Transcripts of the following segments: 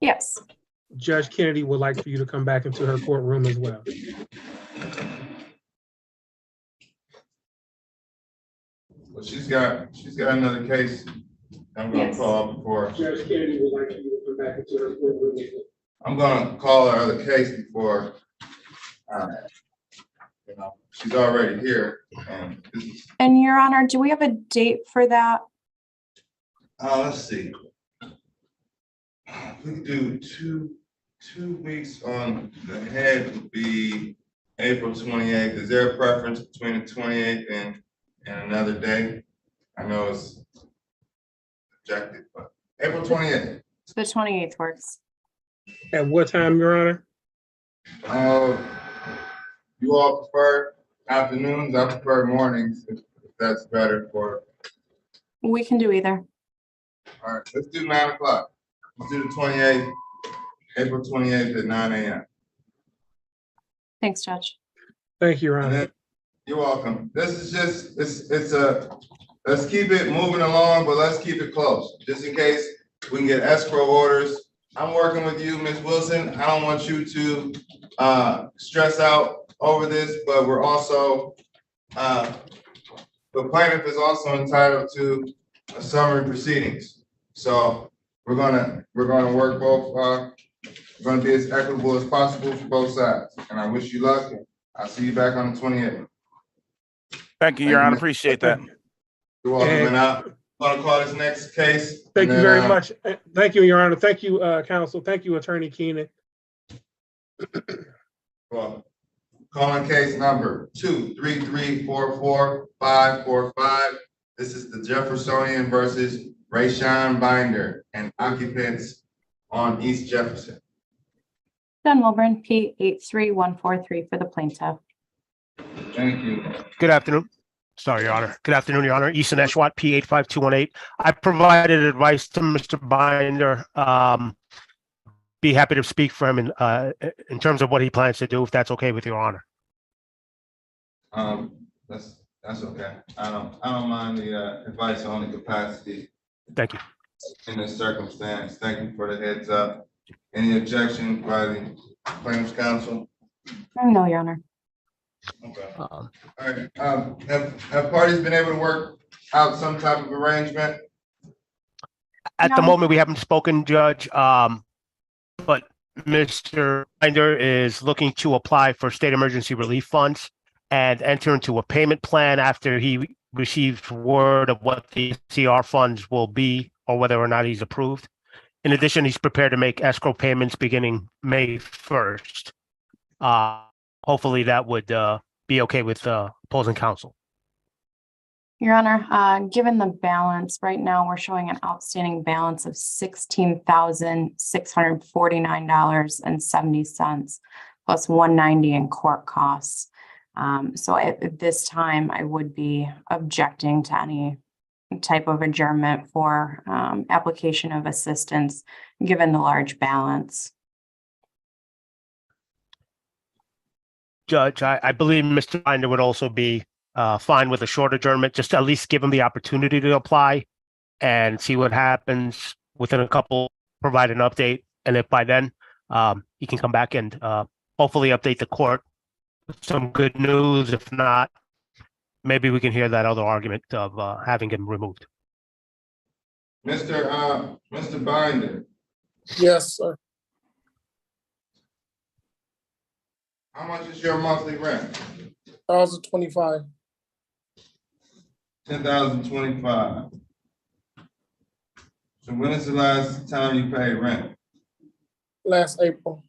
Yes. Judge Kennedy would like for you to come back into her courtroom as well. Well, she's got another case I'm going to call before. Judge Kennedy would like for you to come back into her courtroom as well. I'm going to call her other case before, she's already here. And Your Honor, do we have a date for that? Let's see. We could do two weeks on the head would be April 28th. Is there a preference between the 28th and another day? I know it's objective, but April 28th. The 28th works. At what time, Your Honor? You all prefer afternoons? I prefer mornings, if that's better for. We can do either. All right, let's do 9 o'clock. Let's do the 28th, April 28th at 9 a.m. Thanks, Judge. Thank you, Your Honor. You're welcome. This is just, let's keep it moving along, but let's keep it close, just in case we can get escrow orders. I'm working with you, Ms. Wilson. I don't want you to stress out over this, but we're also, the plaintiff is also entitled to a summary proceedings. So we're gonna work both, we're gonna be as equitable as possible for both sides. And I wish you luck. I'll see you back on the 28th. Thank you, Your Honor. Appreciate that. You're welcome. And I'm gonna call this next case. Thank you very much. Thank you, Your Honor. Thank you, counsel. Thank you, Attorney Keenan. Well, calling case number 23344-545. This is the Jeffersonian versus Rayshawn Binder and occupants on East Jefferson. John Wilburn, P83143 for the plaintiff. Thank you. Good afternoon. Sorry, Your Honor. Good afternoon, Your Honor. Ethan Eshwat, P85218. I provided advice to Mr. Binder. Be happy to speak for him in terms of what he plans to do, if that's okay with Your Honor. That's okay. I don't mind the advice on the capacity. Thank you. In this circumstance, thank you for the heads up. Any objection by the plaintiff's counsel? No, Your Honor. Okay. All right. Have parties been able to work out some type of arrangement? At the moment, we haven't spoken, Judge, but Mr. Binder is looking to apply for state emergency relief funds and enter into a payment plan after he receives word of what the CR funds will be or whether or not he's approved. In addition, he's prepared to make escrow payments beginning May 1st. Hopefully that would be okay with opposing counsel. Your Honor, given the balance, right now we're showing an outstanding balance of $16,649.70 plus $190 in court costs. So at this time, I would be objecting to any type of adjournment for application of assistance, given the large balance. Judge, I believe Mr. Binder would also be fine with a short adjournment, just to at least give him the opportunity to apply and see what happens within a couple, provide an update. And if by then he can come back and hopefully update the court with some good news. If not, maybe we can hear that other argument of having him removed. Mr. Binder. Yes, sir. How much is your monthly rent? 1,025. 10,025. So when is the last time you paid rent? Last April.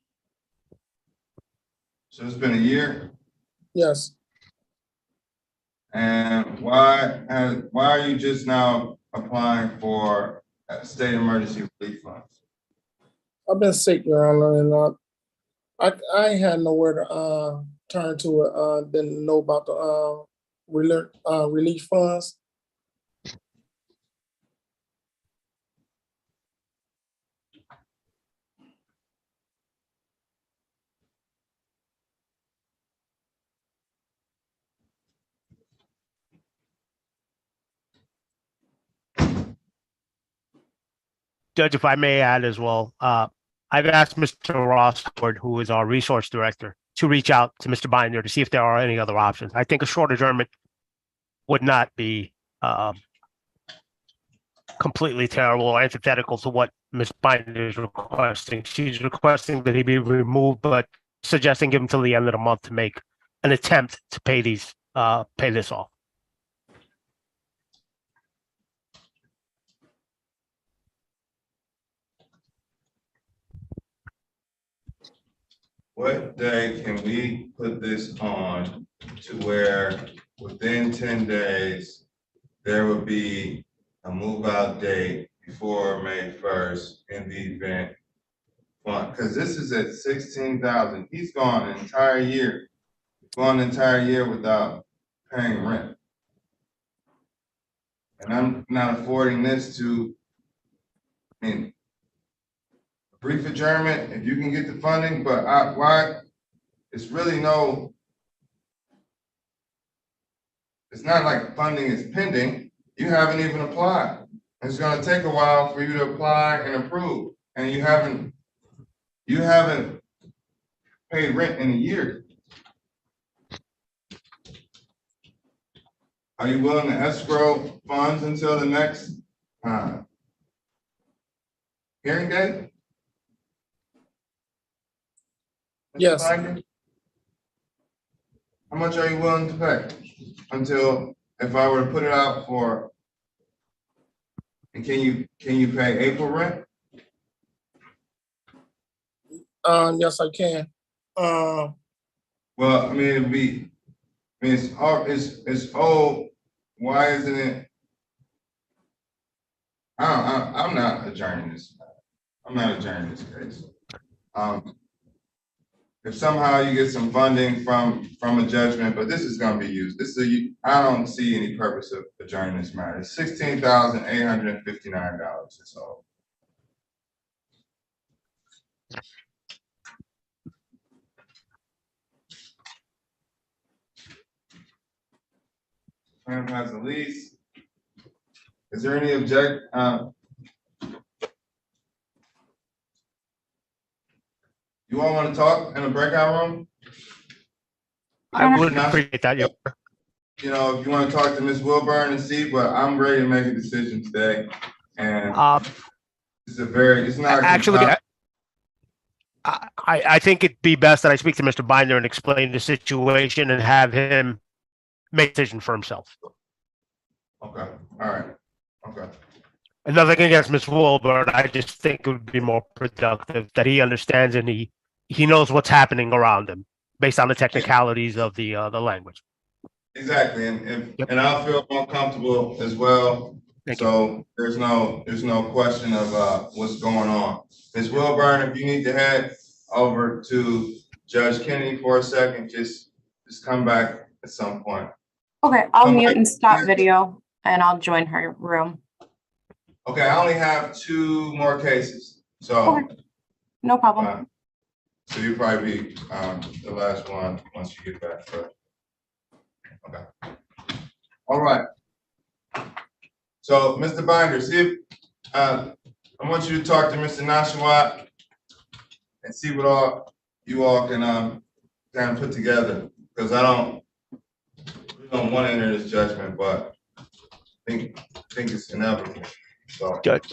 So it's been a year? Yes. And why are you just now applying for state emergency relief funds? I've been sick, Your Honor, and I had nowhere to turn to it. Didn't know about the relief funds. Judge, if I may add as well, I've asked Mr. Ross, who is our resource director, to reach out to Mr. Binder to see if there are any other options. I think a short adjournment would not be completely terrible or antithetical to what Ms. Binder is requesting. She's requesting that he be removed, but suggesting give him till the end of the month to make an attempt to pay this off. What day can we put this on to where within 10 days, there would be a move out date before May 1st in the event? Because this is at 16,000. He's gone an entire year, without paying rent. And I'm not affording this to, I mean, brief adjournment, if you can get the funding, but why, it's really no, it's not like funding is pending. You haven't even applied. It's gonna take a while for you to apply and approve, and you haven't paid rent in a year. Are you willing to escrow funds until the next hearing date? Mr. Yes. Binder? How much are you willing to pay until, if I were to put it out for, and can you pay April rent? Yes, I can. Well, I mean, it'd be, I mean, it's old. Why isn't it? I'm not adjourning this. I'm not adjourning this case. If somehow you get some funding from a judgment, but this is going to be used. I don't see any purpose of adjourning this matter. It's $16,859. That's all. Plan has a lease. Is there any you all want to talk in a breakout room? I would Not- appreciate that. Yep. You know, if you want to talk to Ms. Wilburn and see, but I'm ready to make a decision today. And it's not Actually, I think it'd be best that I speak to Mr. Binder and explain the situation and have him make a decision for himself. okay. All right. Okay. And nothing against Ms. Wilburn. I just think it would be more productive that he understands and he knows what's happening around him based on the technicalities of the language. Exactly. And Yep. and I'll feel more comfortable as well. Thank So there's no question of what's going on. Ms. Wilburn, if you need to head over to Judge Kennedy for a second, just come back at some point. Okay, I'll Come mute back. and stop video and I'll join her room. Okay, I only have 2 more cases. So Okay. No problem. so you'll probably be the last one once you get back. But, okay. All right. So, Mr. Binder, see if I want you to talk to Mr. Nashawat and see what you all can kind of put together, because I don't want to enter this judgment, but I think it's inevitable. So, Judge,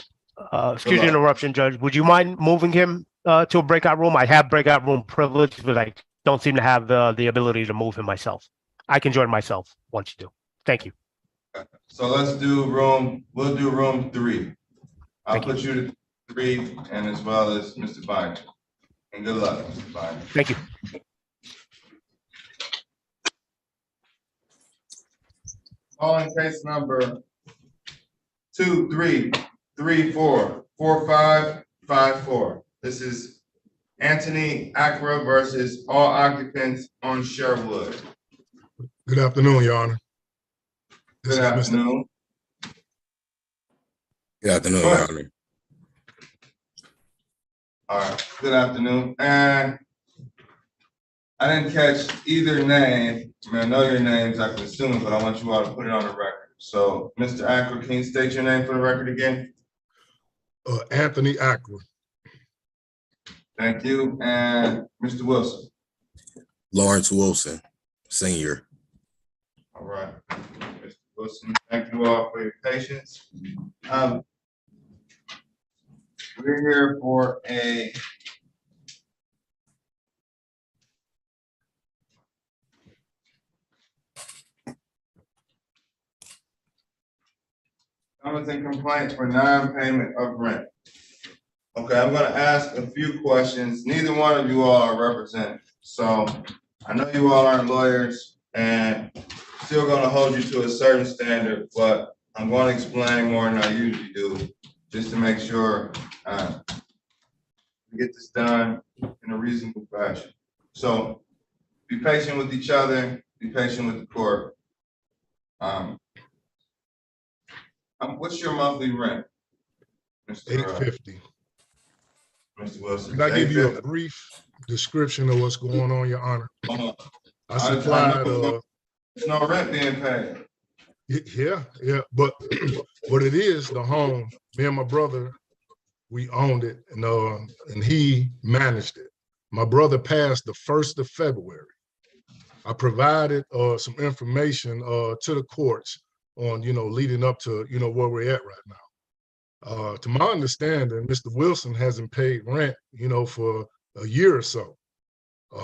excuse the interruption, Judge. Would you mind moving him to a breakout room? I have breakout room privilege, but I don't seem to have the ability to move him myself. I can join myself once you do. Thank you. so let's do we'll do room 3. I'll put you to 3, and as well as Mr. Binder. And good luck, Mr. Binder. Thank you. Calling case number 23344554. This is Anthony Acra versus all occupants on Sherwood. Good afternoon, Your Honor. This Good is Mr. afternoon. Good afternoon, Go Your ahead. Honor. All right, good afternoon. And I didn't catch either name. I mean, I know your names, I can assume it, but I want you all to put it on the record. So, Mr. Acra, can you state your name for the record again? Anthony Acra. Thank you. And Mr. Wilson. Lawrence Wilson, Senior. All right. Mr. Wilson, thank you all for your patience. We're here for a summons and complaint for non-payment of rent. Okay, I'm gonna ask a few questions. Neither one of you all are represented. So I know you all aren't lawyers and still gonna hold you to a certain standard, but I'm gonna explain more than I usually do, just to make sure we get this done in a reasonable fashion. So be patient with each other, be patient with the court. What's your monthly rent? Mr. $850. Mr. Wilson. Can I give you a brief description of what's going on, Your Honor? I supplied, There's no rent being paid. yeah, but what it is, the home, me and my brother, we owned it, and he managed it. My brother passed the 1st of February. I provided some information to the courts on, leading up to, where we're at right now. To my understanding, Mr. Wilson hasn't paid rent, for a year or so.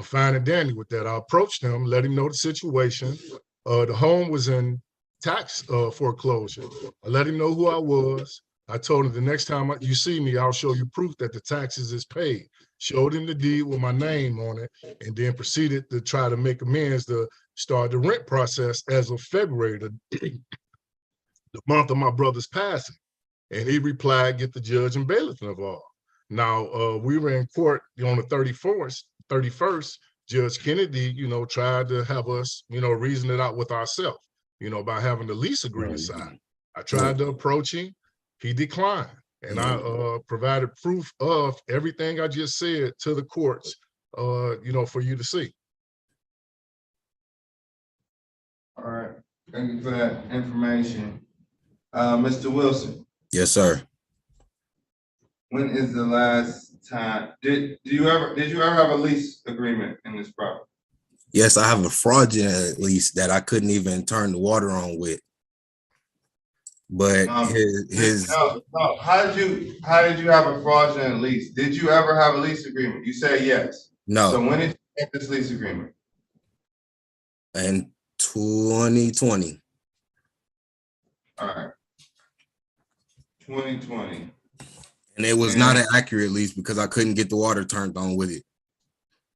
Fine and dandy with that. I approached him, let him know the situation. The home was in tax foreclosure. I let him know who I was. I told him the next time you see me, I'll show you proof that the taxes is paid. Showed him the deed with my name on it, and then proceeded to try to make amends to start the rent process as of February, the month of my brother's passing. And he replied, get the judge and bailiff involved. Now, we were in court on the 31st, Judge Kennedy, tried to have us, reason it out with ourselves, by having the lease agreement signed. I tried to approach him, he declined. And I provided proof of everything I just said to the courts, for you to see. All right, thank you for that information. Mr. Wilson. Yes, sir. When is the last time, did you ever have a lease agreement in this property? Yes, I have a fraudulent lease that I couldn't even turn the water on with. But How did you have a fraudulent lease? Did you ever have a lease agreement? You say yes. No. So when did you get this lease agreement? In 2020. All right. 2020. And it was not an accurate lease because I couldn't get the water turned on with it.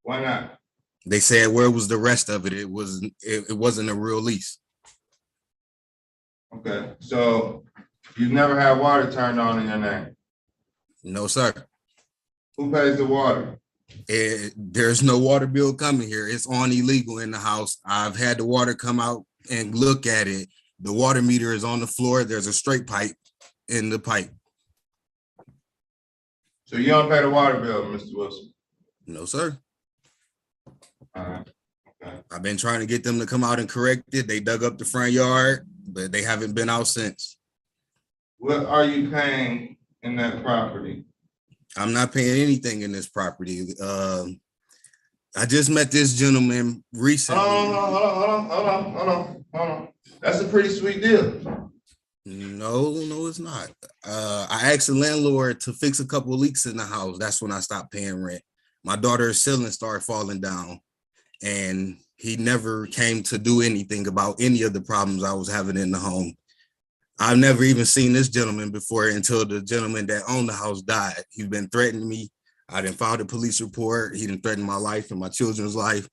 Why not? They said where was the rest of it? It wasn't a real lease. Okay, so you've never had water turned on in your name? No, sir. Who pays the water? There's no water bill coming here. It's on illegal in the house. I've had the water come out and look at it. The water meter is on the floor. There's a straight pipe in the pipe. So you don't pay the water bill, Mr. Wilson? No, sir. All right. Okay. I've been trying to get them to come out and correct it. They dug up the front yard, but they haven't been out since. What are you paying in that property? I'm not paying anything in this property. I just met this gentleman recently. Hold on. That's a pretty sweet deal. No, it's not. I asked the landlord to fix a couple of leaks in the house. That's when I stopped paying rent. My daughter's ceiling started falling down, and he never came to do anything about any of the problems I was having in the home. I've never even seen this gentleman before until the gentleman that owned the house died. He's been threatening me. I didn't file the police report. He didn't threaten my life and my children's life.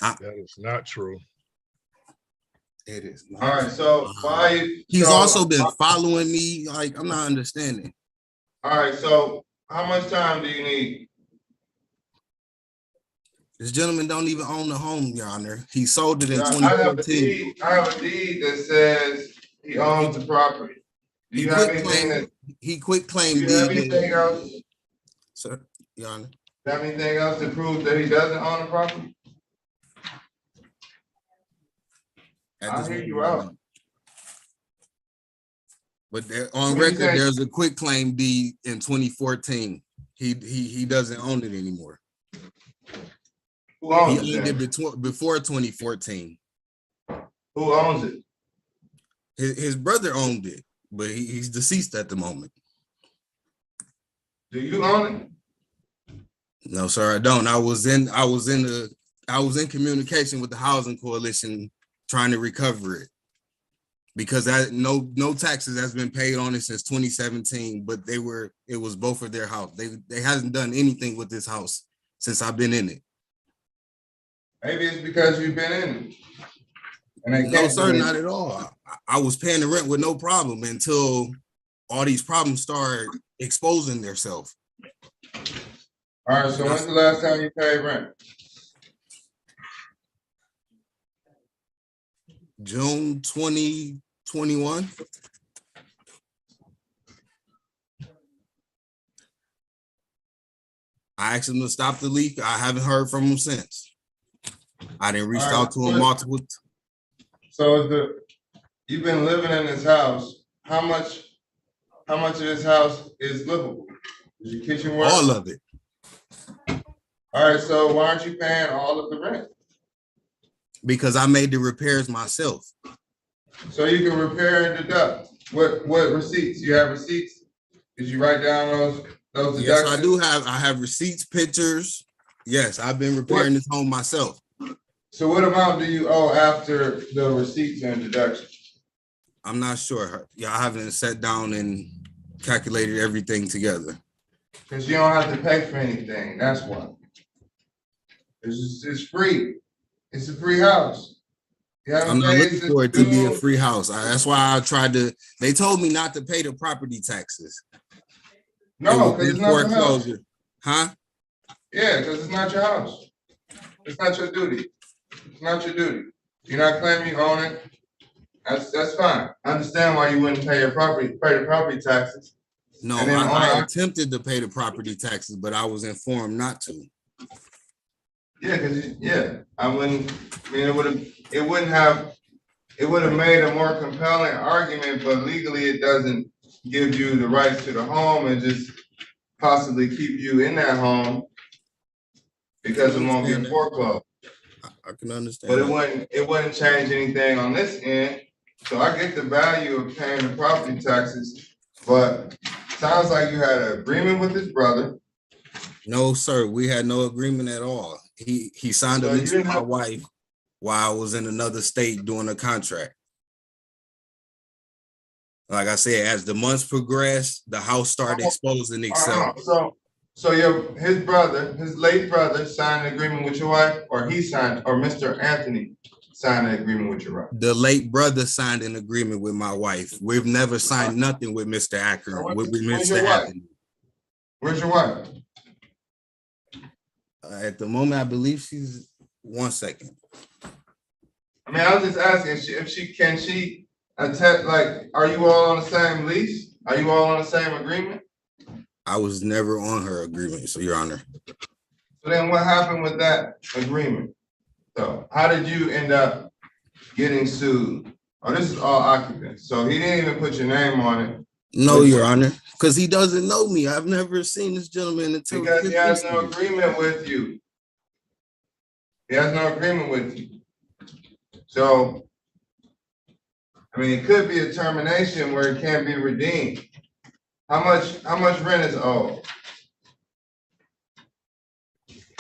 That is not true. It is. All right, so why? He's also been following me. Like, I'm not understanding. All right, so how much time do you need? This gentleman don't even own the home, Your Honor. He sold it in 2014. I have a deed that says he owns the property. Do you have anything that he quit claim deed? Do you have anything else? Sir, Your Honor. Do you have anything else to prove that he doesn't own the property? I hear you out. But on record, there's a quit claim deed in 2014. He doesn't own it anymore. Who owns He it owned then? it before 2014. Who owns it? His brother owned it, but he's deceased at the moment. Do you own it? No, sir, I don't. I was in communication with the housing coalition trying to recover it because no taxes has been paid on it since 2017, but it was both of their house. They hasn't done anything with this house since I've been in it. Maybe it's because you've been in it. And they No, can't sir, do not it. at all. I was paying the rent with no problem until all these problems started exposing themselves. All right, so when's the last time you paid rent? June 2021. I asked him to stop the leak. I haven't heard from him since. I didn't reach out to him multiple. So you've been living in this house. How much of this house is livable? Is your kitchen work? All of it. All right, so why aren't you paying all of the rent? Because I made the repairs myself. So you can repair and deduct. What receipts? You have receipts? Did you write down those deductions? Yes, I do have. I have receipts, pictures. Yes, I've been repairing this home myself. So what amount do you owe after the receipts and deductions? I'm not sure. Yeah, I haven't sat down and calculated everything together. Because you don't have to pay for anything. That's why. It's free. It's a free house. I'm not looking for it to be a free house. That's why I tried to. They told me not to pay the property taxes. No, because it's not your house. Huh? Yeah, because it's not your house. It's not your duty. It's not your duty. You're not claiming you own it. That's fine. I understand why you wouldn't pay the property taxes. No, I attempted to pay the property taxes, but I was informed not to. Yeah, because I mean, it would have made a more compelling argument, but legally it doesn't give you the rights to the home and just possibly keep you in that home because it won't get foreclosed. I can understand. But it wouldn't change anything on this end. So I get the value of paying the property taxes, but sounds like you had an agreement with his brother. No, sir, we had no agreement at all. He signed a lease with my wife while I was in another state doing a contract. Like I said, as the months progressed, the house started exposing itself. So his late brother signed an agreement with your wife, or Mr. Anthony signed an agreement with your wife? The late brother signed an agreement with my wife. We've never signed nothing with Mr. Akron, with Mr. Anthony. Where's your wife? At the moment, I believe she's 1 second. I mean, I was just asking if she attest, like, are you all on the same lease? Are you all on the same agreement? I was never on her agreement, so Your Honor. So then what happened with that agreement? So how did you end up getting sued? Oh, this is all occupants. So he didn't even put your name on it. No, Your Honor, because he doesn't know me. I've never seen this gentleman until because he has no agreement with you. He has no agreement with you. So, I mean, it could be a termination where it can't be redeemed. How much rent is owed?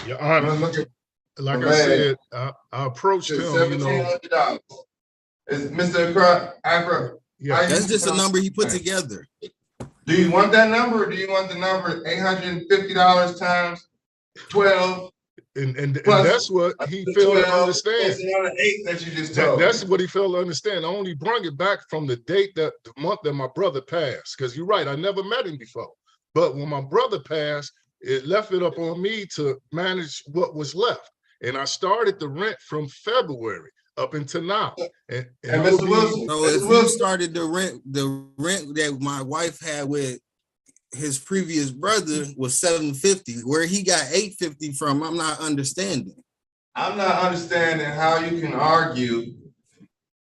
Your Honor, like I said, I approached him. $1,700. Is Mr. Akra? Yeah, that's just a number he put together. Do you want that number, or do you want the number $850 times 12? And that's what he failed to understand. It's another 8 that you just told. That's what he failed to understand. I only brought it back from the month that my brother passed. Because you're right, I never met him before. But when my brother passed, it left it up on me to manage what was left. And I started the rent from February up until now. And Mr. Wilson, so if you started the rent that my wife had with his previous brother was $750, where he got $850 from, I'm not understanding. I'm not understanding how you can argue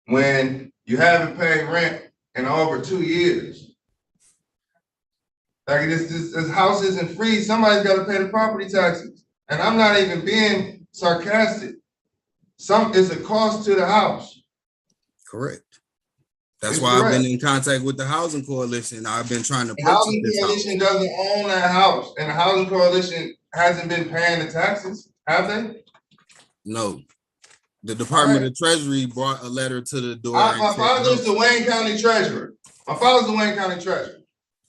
when you haven't paid rent in over 2 years. Like this house isn't free. Somebody's got to pay the property taxes. And I'm not even being sarcastic. It's a cost to the house. Correct. That's It's why I've been correct. in contact with the housing coalition. I've been trying to The purchase housing this house. coalition doesn't own that house, and the housing coalition hasn't been paying the taxes, have they? No. The Department Right. of Treasury brought a letter to the door. My father's the Wayne County Treasurer. My father's the Wayne County Treasurer.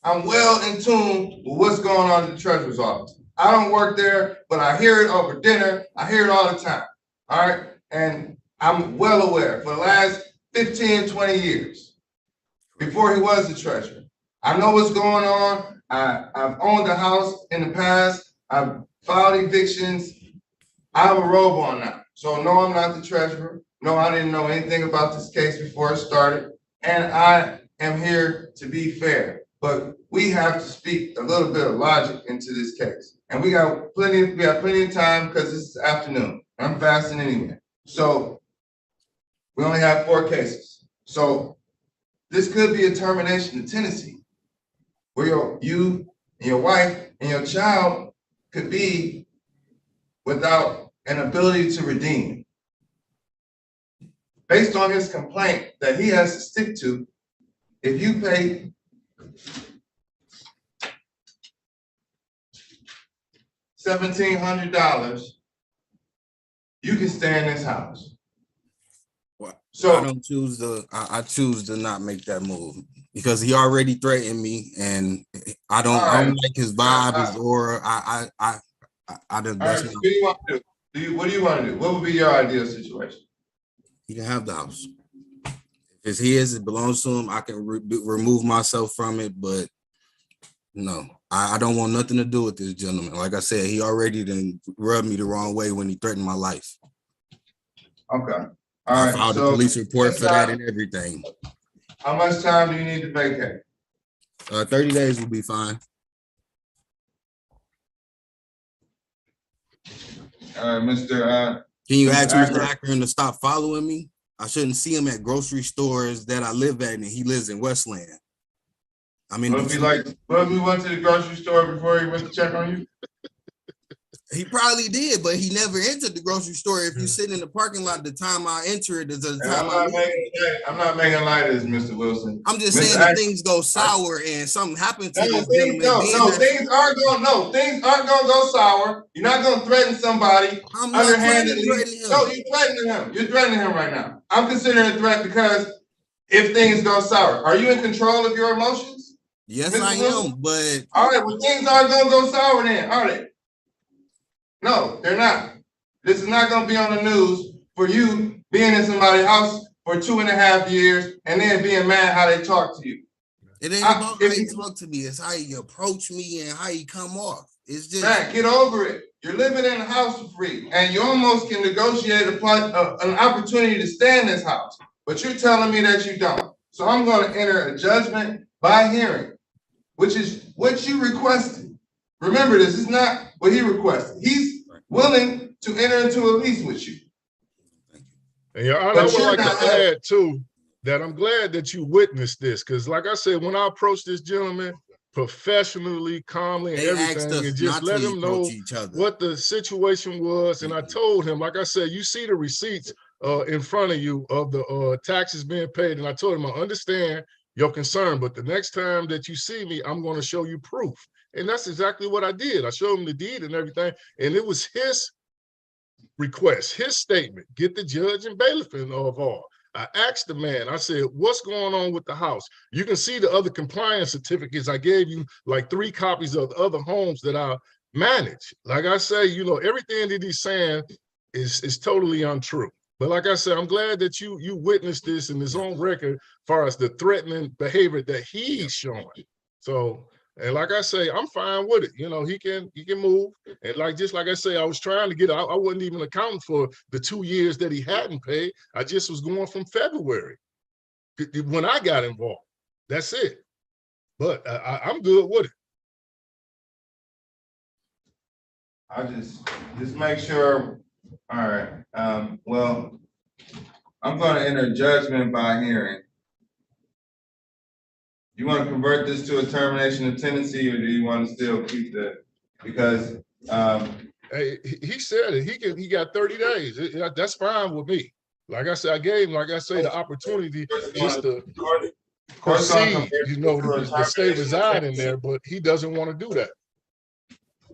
I'm well in tune with what's going on in the Treasurer's office. I don't work there, but I hear it over dinner. I hear it all the time. All right. And I'm well aware for the last 15, 20 years before he was the treasurer. I know what's going on. I've owned a house in the past. I've filed evictions. I have a robe on now. So no, I'm not the treasurer. No, I didn't know anything about this case before it started. And I am here to be fair. But we have to speak a little bit of logic into this case. And we got plenty of time because it's afternoon. I'm fasting anyway. So we only have 4 cases. So this could be a termination of tenancy where you and your wife and your child could be without an ability to redeem. Based on his complaint that he has to stick to, if you pay $1,700, you can stay in this house. Well, So I don't choose I choose to not make that move because he already threatened me, and I don't like his vibe, his aura. I don't. All right, so what do you want to do? What do you want to do? What would be your ideal situation? He can have the house. If it's his, it belongs to him. I can remove myself from it, but no, I don't want nothing to do with this gentleman. Like I said, he already done rubbed me the wrong way when he threatened my life. Okay. I filed a police report for that and everything. How much time do you need to vacate? 30 days will be fine. All right, Mr. Can you ask Mr. Akron. Akron to stop following me? I shouldn't see him at grocery stores that I live at, and he lives in Westland. I mean, What if we went to the grocery store before he went to check on you? he probably did, but he never entered the grocery store. If you sit in the parking lot, the time I enter it is the time I'm not making light of this, Mr. Wilson. I'm just saying if things go sour and something happens to this things aren't gonna go sour. You're not gonna threaten somebody underhandedly. No, you're threatening him. You're threatening him right now. I'm considering a threat because if things go sour, are you in control of your emotions? Yes, Mr. I am, but all right, well, things aren't gonna go sour then, are they? No, they're not. This is not gonna be on the news for you being in somebody's house for 2.5 years and then being mad how they talk to you. It ain't about how you talk to me, it's how you approach me and how you come off. It's just get over it. You're living in a house for free, and you almost can negotiate an opportunity to stay in this house, but you're telling me that you don't. So I'm going to enter a judgment by hearing, which is what you requested. Remember, this is not what he requested. He's willing to enter into a lease with you. And Your Honor, I would like to add too that I'm glad that you witnessed this, because like I said, when I approached this gentleman professionally, calmly, and everything, and just let him know what the situation was, and I told him, like I said, you see the receipts in front of you of the taxes being paid, and I told him I understand your concern, but the next time that you see me, I'm going to show you proof. And that's exactly what I did. I showed him the deed and everything, and it was his request, his statement, get the judge and bailiff involved. I asked the man, I said, what's going on with the house? You can see the other compliance certificates. I gave you like 3 copies of the other homes that I manage. Like I say, you know, everything that he's saying is totally untrue. But like I said, I'm glad that you witnessed this in his own record as far as the threatening behavior that he's showing. So, and like I say, I'm fine with it. You know, he can move. And just like I say, I was trying to get out. I wasn't even accounting for the 2 years that he hadn't paid. I just was going from February when I got involved. That's it. But I'm good with it. I just make sure. All right. Well, I'm going to enter judgment by hearing. You want to convert this to a termination of tenancy, or do you want to still keep because, Hey, he said it. He got 30 days. That's fine with me. Like I said, I gave him, like I say, the opportunity just to proceed, to stay reside in there, but he doesn't want to do that.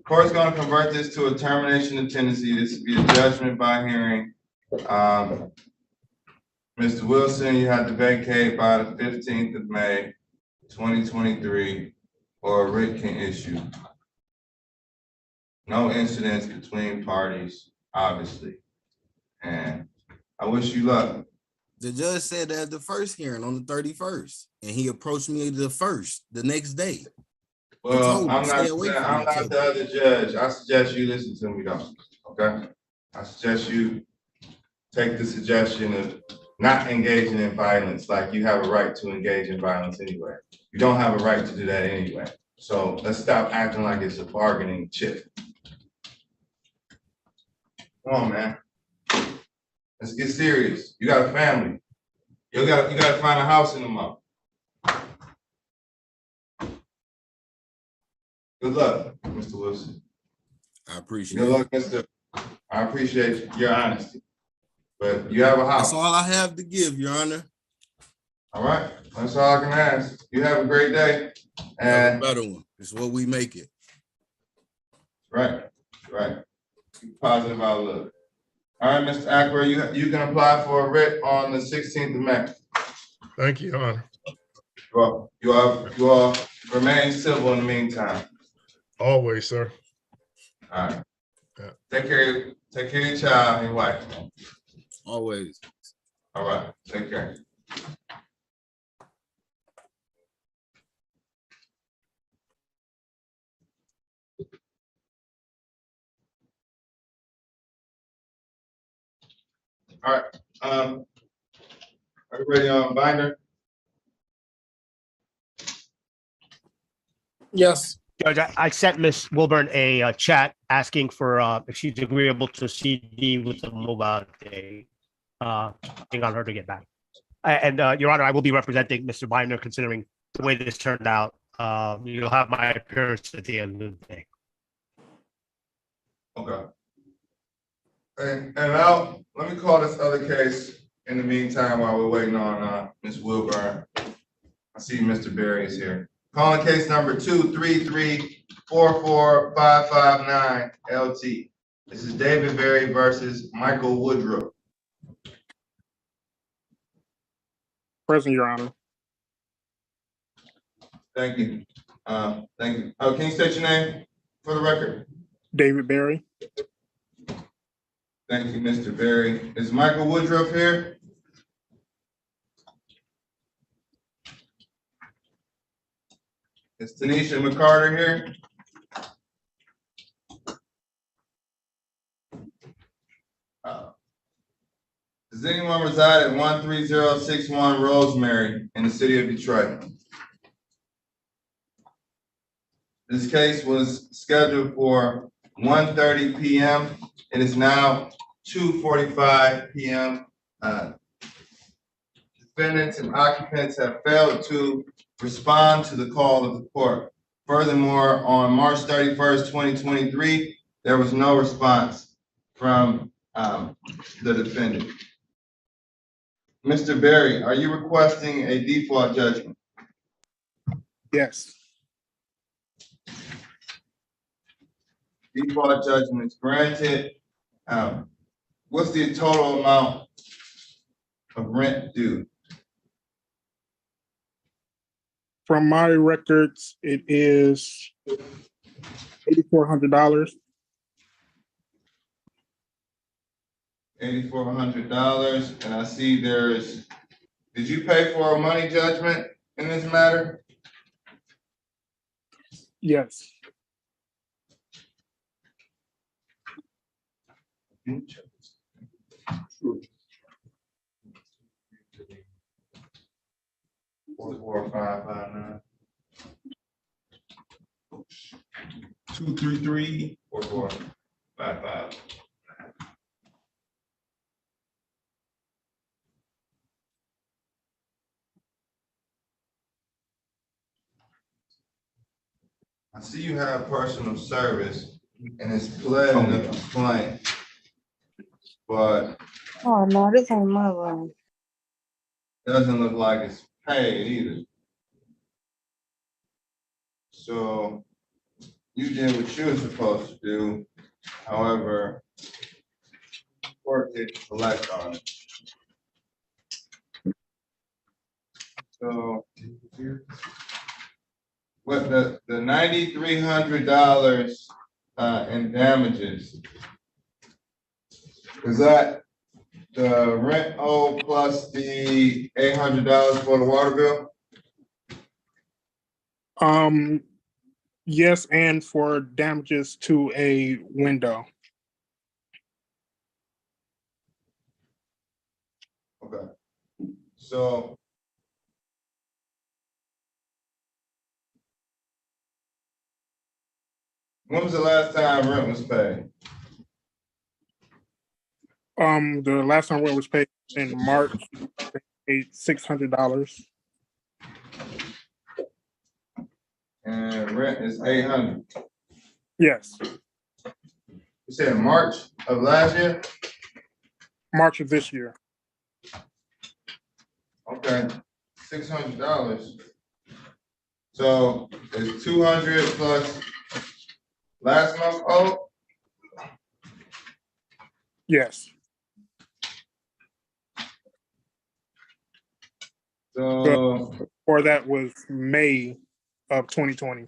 Court's gonna convert this to a termination of tenancy. This would be a judgment by hearing. Mr. Wilson, you have to vacate by the 15th of May, 2023, or a writ can issue. No incidents between parties, obviously. And I wish you luck. The judge said that at the first hearing on the 31st, and he approached me the next day. Well, I'm not the other judge. I suggest you listen to me though, okay? I suggest you take the suggestion of not engaging in violence, like you have a right to engage in violence anyway. You don't have a right to do that anyway. So let's stop acting like it's a bargaining chip. Come on, man. Let's get serious. You got a family. You gotta find a house in the month. Good luck, Mr. Wilson. I appreciate Good luck, Mr. I appreciate your honesty. But you have a house. That's all I have to give, Your Honor. All right. That's all I can ask. You have a great day. And a better one. It's what we make it. Right. Keep positive outlook. All right, Mr. Ackler, you can apply for a writ on the 16th of May. Thank you, Your Honor. You all remain civil in the meantime. Always, sir. All right. Yeah. Take care of your child and your wife. Always. All right. Take care. All right. Are you ready on binder? Yes. Judge, I sent Ms. Wilburn a chat asking for if she's agreeable to CD with the mobile day. Waiting on her to get back. And Your Honor, I will be representing Mr. Binder considering the way this turned out. You'll have my appearance at the end of the day. Okay. And now let me call this other case in the meantime while we're waiting on Ms. Wilburn. I see Mr. Berry is here. Calling case number 233-44559 LT. This is David Berry versus Michael Woodruff. Present, Your Honor. Thank you. Thank you. Oh, can you state your name for the record? David Berry. Thank you, Mr. Berry. Is Michael Woodruff here? Is Tanisha McCarter here? Does anyone reside at 13061 Rosemary in the city of Detroit? This case was scheduled for 1:30 p.m. It is now 2:45 p.m. Defendants and occupants have failed to respond to the call of the court. Furthermore, on March 31st, 2023, there was no response from the defendant. Mr. Berry, are you requesting a default judgment? Yes. Default judgment is granted. What's the total amount of rent due? From my records, it is $8,400. $8,400, and I see did you pay for a money judgment in this matter? Yes. Sure. 44559. 233 4455. I see you have personal service and it's pled in the complaint. But Oh no, this ain't my room. doesn't look like it's paid either. So you did what you were supposed to do. However, court didn't collect on it. So what the $9,300 in damages, is that the rent owed plus the $800 for the water bill? Yes, and for damages to a window. Okay. So when was the last time rent was paid? The last time rent was paid in March, they paid $600. And rent is $800. Yes, You said March of last year? March of this year. Okay, $600. So it's 200 plus last month owed? Yes. So Or that was May of 2020.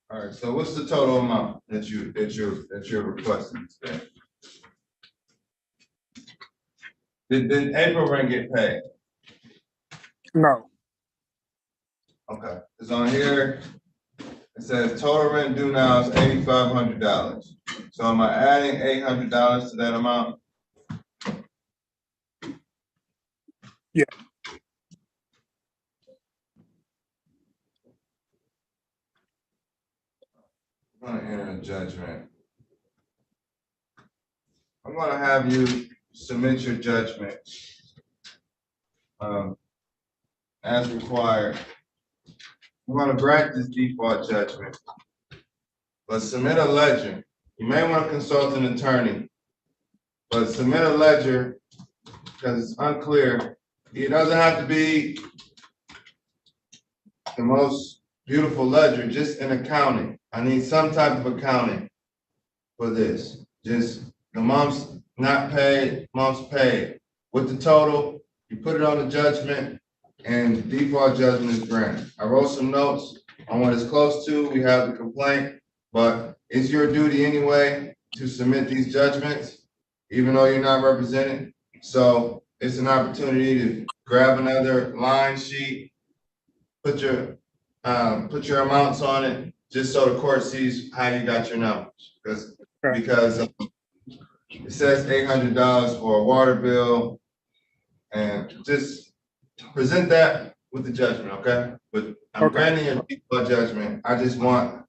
all right, so what's the total amount that you're requesting today? Did April rent get paid? No. Okay, it's on here. It says total rent due now is $8,500. So am I adding $800 to that amount? Yeah. I'm gonna enter a judgment. I'm gonna have you submit your judgment as required. I'm gonna grant this default judgment, but submit a ledger. You may want to consult an attorney, but submit a ledger because it's unclear. It doesn't have to be the most beautiful ledger, just an accounting. I need some type of accounting for this. Just the months not paid, months paid. With the total, you put it on the judgment and default judgment is granted. I wrote some notes on what it's close to. We have the complaint, but it's your duty anyway to submit these judgments, even though you're not represented. So it's an opportunity to grab another line sheet, put your amounts on it, just so the court sees how you got your numbers. Because it says $800 for a water bill, and just present that with the judgment, okay? But I'm granting your default judgment. I just want,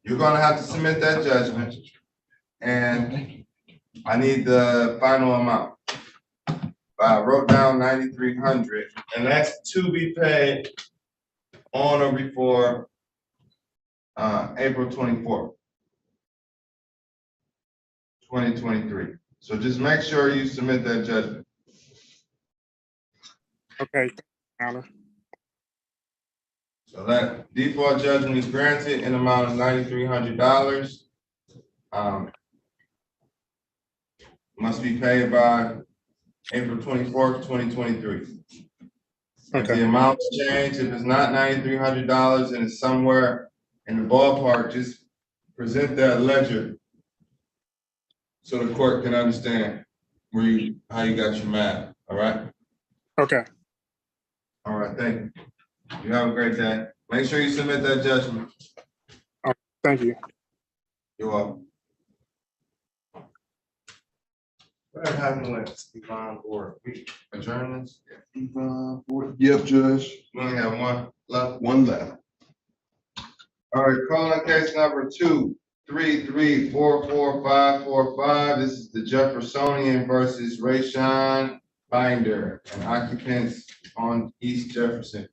you're gonna have to submit that judgment, and I need the final amount. I wrote down 9,300, and that's to be paid on or before April 24th, 2023. So just make sure you submit that judgment. Okay, Honor. So that default judgment is granted in amount of $9,300. Must be paid by April 24th, 2023. If the amounts change, if it's not $9,300 and it's somewhere in the ballpark, just present that ledger so the court can understand how you got your math. All right? Okay. All right, thank you. You have a great day. Make sure you submit that judgment. Thank you. You're welcome. What happened with Stevon Board? We adjourn this? Yes, Judge. We only have one left. One left. All right, calling case number 2334445. This is the Jeffersonian versus Rayshawn Binder and occupants on East Jefferson.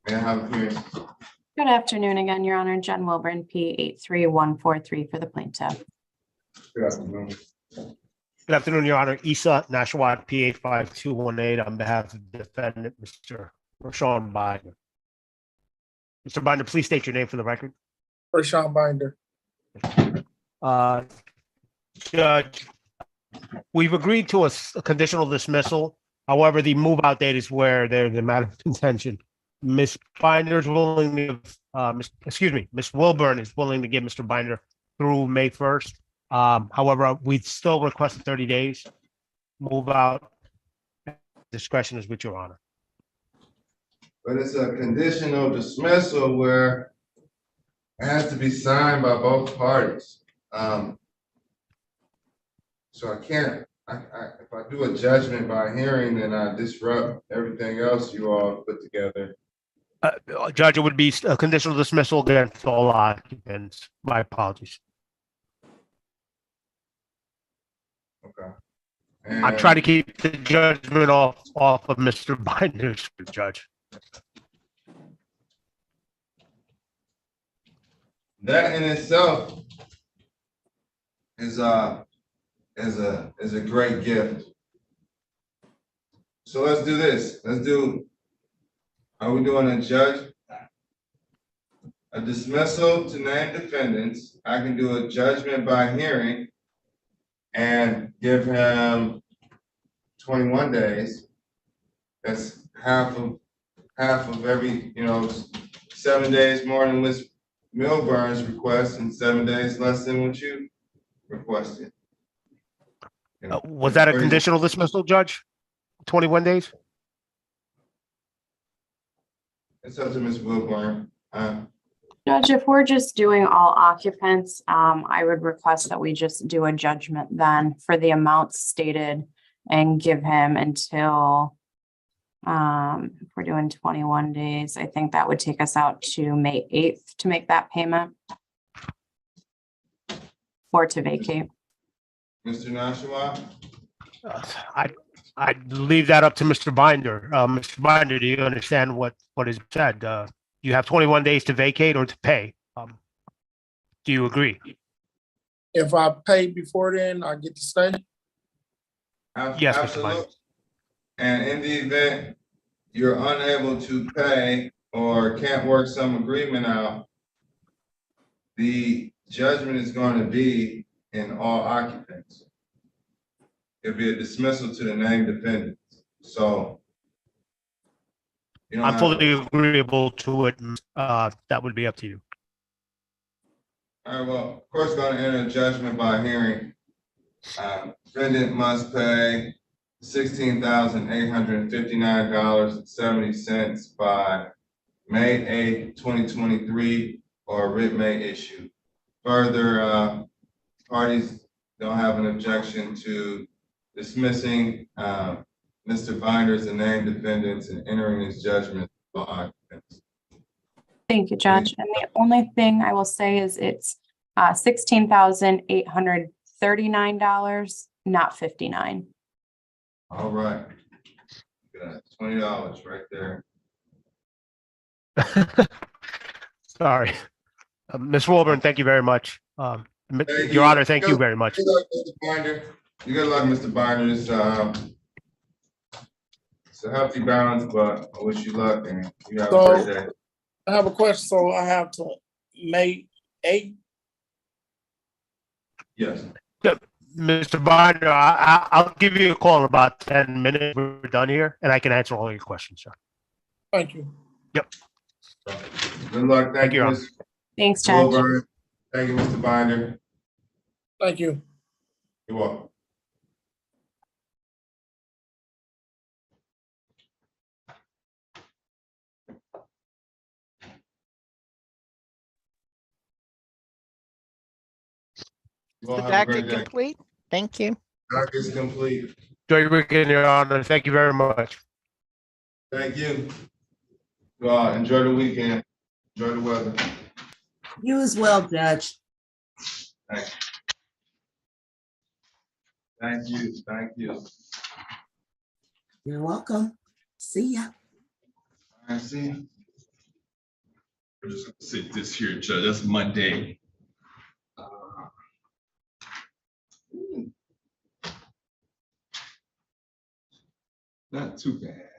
May I have appearance? Good afternoon again, Your Honor. Jen Wilburn, P 83143 for the plaintiff. Good afternoon. Good afternoon, Your Honor. Isa Nashwat, P 85218 on behalf of the defendant, Mr. Rashawn Binder. Mr. Binder, please state your name for the record. Rashawn Binder. Judge, we've agreed to a conditional dismissal. However, the move out date is where there's a matter of contention. Ms. Binder's willing to, Ms. Wilburn is willing to give Mr. Binder through May 1st. However, we'd still request 30 days. Move out. Discretion is with Your Honor. But it's a conditional dismissal where it has to be signed by both parties. So I can't, if I do a judgment by hearing, then I disrupt everything else you all put together. Judge, it would be a conditional dismissal against all occupants. My apologies. Okay. I'm trying to keep the judgment off of Mr. Binder's, Judge. That in itself is a great gift. So let's do this. Are we doing a dismissal to name defendants? I can do a judgment by hearing and give him 21 days. That's half of every, 7 days more than Ms. Milburn's request and 7 days less than what you requested. Was that a conditional dismissal, Judge? 21 days? It's up to Ms. Wilburn. Judge, if we're just doing all occupants, I would request that we just do a judgment then for the amounts stated and give him until, if we're doing 21 days, I think that would take us out to May 8th to make that payment or to vacate. Mr. Nashua? I'd leave that up to Mr. Binder. Mr. Binder, do you understand what is said? You have 21 days to vacate or to pay. Do you agree? If I pay before then, I get to stay? Yes, Mr. Absolutely. Binder. And in the event you're unable to pay or can't work some agreement out, the judgment is going to be in all occupants. It'll be a dismissal to the named defendants. So I'm fully agreeable to it. That would be up to you. All right, well, of course, going to enter a judgment by hearing. Defendant must pay $16,859.70 by May 8, 2023, or writ may issue. Further, parties don't have an objection to dismissing Mr. Binder's and named defendants and entering his judgment on occupants. Thank you, Judge. And the only thing I will say is it's $16,839, not $59. All right. Got $20 right there. Sorry. Ms. Wilburn, thank you very much. Your Honor, thank you very much. Good luck, Mr. Binder. Good luck, Mr. Binder. It's a healthy balance, but I wish you luck and you have a great day. I have a question. So I have to May 8th? Yes. Mr. Binder, I'll give you a call in about 10 minutes. We're done here, and I can answer all your questions, sir. Thank you. Yep. Good luck. Thank you, Honor. Ms. Thanks, Judge. Wilburn. Thank you, Mr. Binder. Thank you. You're welcome. You all The have a docket great day. complete. Thank you. Docket is complete. Enjoy your weekend, Your Honor. Thank you very much. Thank you. Well, enjoy the weekend. Enjoy the weather. You as well, Judge. Thank you. Thank you. Thank you. You're welcome. See ya. I see. We're just gonna sit this here, Judge. That's Monday. Not too bad.